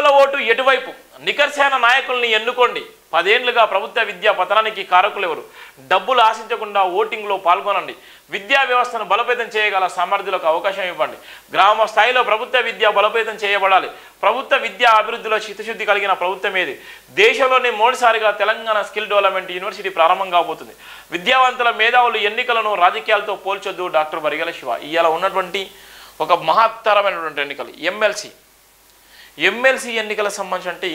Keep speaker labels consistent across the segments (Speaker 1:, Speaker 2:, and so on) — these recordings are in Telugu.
Speaker 1: ప్రజల ఓటు ఎటువైపు? నికర్షైన నాయకుల్ని ఎన్నుకోండి. 10 ఏళ్లుగా ప్రభుత్వ విద్యా పతనానికి కారకులెవరు? డబ్బులు ఆశించకుండా ఓటింగ్లో పాల్గొనండి. విద్యా వ్యవస్థను బలోపేతం చేయగల సమర్థులకు అవకాశం ఇవ్వండి. గ్రామ స్థాయిలో ప్రభుత్వ విద్య బలోపేతం చేయబడాలి. ప్రభుత్వ విద్యా అభివృద్ధిలో చిత్తశుద్ధి కలిగిన ప్రభుత్వం ఏది? దేశంలోనే మొదటిసారిగా తెలంగాణ స్కిల్ డెవలప్మెంట్ యూనివర్సిటీ ప్రారంభం కాబోతుంది. విద్యావంతుల మేధావులు ఎన్నికలను రాజకీయాలతో పోల్చొద్దు. డాక్టర్ బరిగెల శివ. ఇవాళ ఉన్నటువంటి ఒక మహత్తరమైనటువంటి ఎన్నికలు ఎమ్మెల్సీ ఎన్నికలకు సంబంధించి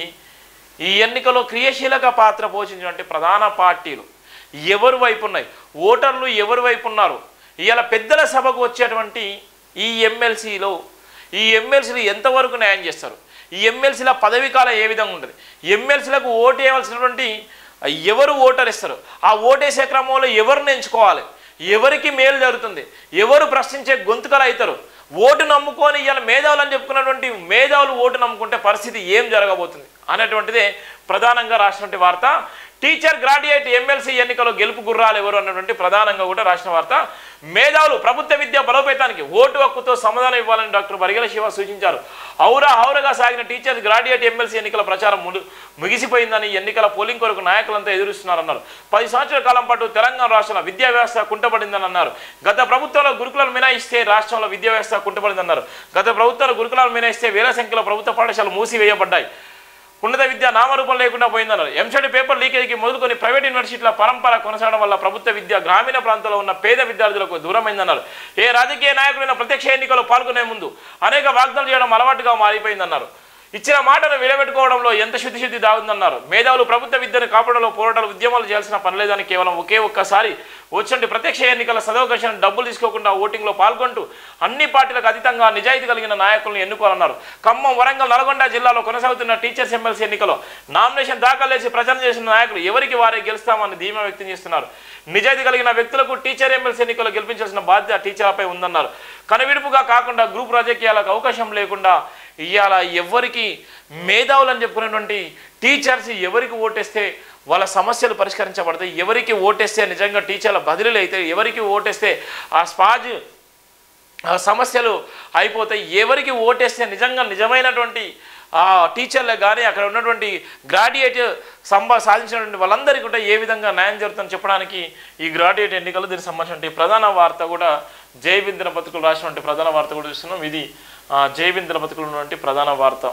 Speaker 1: ఈ ఎన్నికలో క్రియాశీలక పాత్ర పోషించినటువంటి ప్రధాన పార్టీలు ఎవరు వైపు ఉన్నాయి, ఓటర్లు ఎవరు వైపు ఉన్నారు, ఇవాళ పెద్దల సభకు వచ్చేటువంటి ఈ ఎమ్మెల్సీలు ఎంతవరకు న్యాయం చేస్తారు, ఈ ఎమ్మెల్సీల పదవీ కాలం ఏ విధంగా ఉంటుంది, ఎమ్మెల్సీలకు ఓటు వేయవలసినటువంటి ఎవరు ఓటర్ ఇస్తారు, ఆ ఓటేసే క్రమంలో ఎవరిని ఎంచుకోవాలి, ఎవరికి మేలు జరుగుతుంది, ఎవరు ప్రశ్నించే గొంతుకలు అవుతారు, ఓటు నమ్ముకొని ఇవాళ మేధావులు అని చెప్పుకున్నటువంటి మేధావులు ఓటు నమ్ముకుంటే పరిస్థితి ఏం జరగబోతుంది అనేటువంటిదే ప్రధానంగా రాసినటువంటి వార్త. టీచర్ గ్రాడ్యుయేట్ ఎమ్మెల్సీ ఎన్నికలో గెలుపు గుర్రాలు ఎవరు అన్నటువంటి ప్రధానంగా కూడా రాసిన వార్త. మేధావులు ప్రభుత్వ విద్య బలోపేతానికి ఓటు హక్కుతో సమాధానం ఇవ్వాలని డాక్టర్ బరిగెల శివ సూచించారు. హౌరగా సాగిన టీచర్ గ్రాడ్యుయేట్ ఎమ్మెల్సీ ఎన్నికల ప్రచారం ముగిసిపోయిందని ఎన్నికల పోలింగ్ కొరకు నాయకులంతా ఎదురుస్తున్నారన్నారు. 10 సంవత్సరాల కాలం పాటు తెలంగాణ రాష్ట్రంలో విద్యా వ్యవస్థ కుంటపడిందని అన్నారు. గత ప్రభుత్వంలో గురుకులాలు మినహాయిస్తే రాష్ట్రంలో విద్యా వ్యవస్థ కుంటపడిందన్నారు. గత ప్రభుత్వంలో గురుకులాలు మినహాయిస్తే వేల సంఖ్యలో ప్రభుత్వ పాఠశాలలు మూసివేయబడ్డాయి. ఉన్నత విద్య నామరూపం లేకుండా పోయిందన్నారు. ఎంసెట్ పేపర్ లీకేజీకి మొదలుకొని ప్రైవేట్ యూనివర్సిటీల పరంపర కొనసాగడం వల్ల ప్రభుత్వ విద్య గ్రామీణ ప్రాంతాల్లో ఉన్న పేద విద్యార్థులకు దూరమైందన్నారు. ఏ రాజకీయ నాయకుడైనా ప్రత్యక్ష ఎన్నికల్లో పాల్గొనే ముందు అనేక వాగ్దానాలు చేయడం అలవాటుగా మారిపోయిందన్నారు. ఇచ్చిన మాటను విలబెట్టుకోవడంలో ఎంత శుద్ధి దాగుందన్నారు. మేధావులు ప్రభుత్వ విద్యను కాపాడంలో పోరాటాలు ఉద్యమాలు చేయాల్సిన పని లేదని కేవలం ఒక్కసారి వచ్చినట్టు ప్రత్యక్ష ఎన్నికల సదవకాశాన్ని డబ్బులు తీసుకోకుండా ఓటింగ్లో పాల్గొంటూ అన్ని పార్టీలకు అతీతంగా నిజాయితీ కలిగిన నాయకులను ఎన్నుకోవాలన్నారు. ఖమ్మం, వరంగల్, నల్గొండ జిల్లాలో కొనసాగుతున్న టీచర్స్ ఎమ్మెల్సీ ఎన్నికలో నామినేషన్ దాఖలు చేసి ప్రచారం చేసిన నాయకులు ఎవరికి వారే గెలుస్తామని ధీమా వ్యక్తం చేస్తున్నారు. నిజాయితీ కలిగిన వ్యక్తులకు టీచర్ ఎమ్మెల్సీ ఎన్నికల్లో గెలిపించాల్సిన బాధ్యత టీచర్లపై ఉందన్నారు. కనువిడుపుగా కాకుండా గ్రూప్ రాజకీయాలకు అవకాశం లేకుండా ఇవాళ ఎవరికి మేధావులు అని చెప్పుకునేటువంటి టీచర్స్ ఎవరికి ఓటేస్తే వాళ్ళ సమస్యలు పరిష్కరించబడతాయి, ఎవరికి ఓటేస్తే నిజంగా టీచర్ల బదిలీలు అయితే, ఎవరికి ఓటేస్తే ఆ సమస్యలు అయిపోతాయి, ఎవరికి ఓటేస్తే నిజమైనటువంటి టీచర్లకు కానీ అక్కడ ఉన్నటువంటి గ్రాడ్యుయేట్ సాధించినటువంటి వాళ్ళందరికీ కూడా ఏ విధంగా న్యాయం జరుగుతుందని చెప్పడానికి ఈ గ్రాడ్యుయేట్ ఎన్నికలు దీనికి సంబంధించిన ప్రధాన వార్త కూడా జై విందిన బతుకులు రాసినటువంటి ప్రధాన వార్త కూడా చూస్తున్నాం. ఇది జై విందిన బతుకులు ఉన్నటువంటి ప్రధాన వార్త.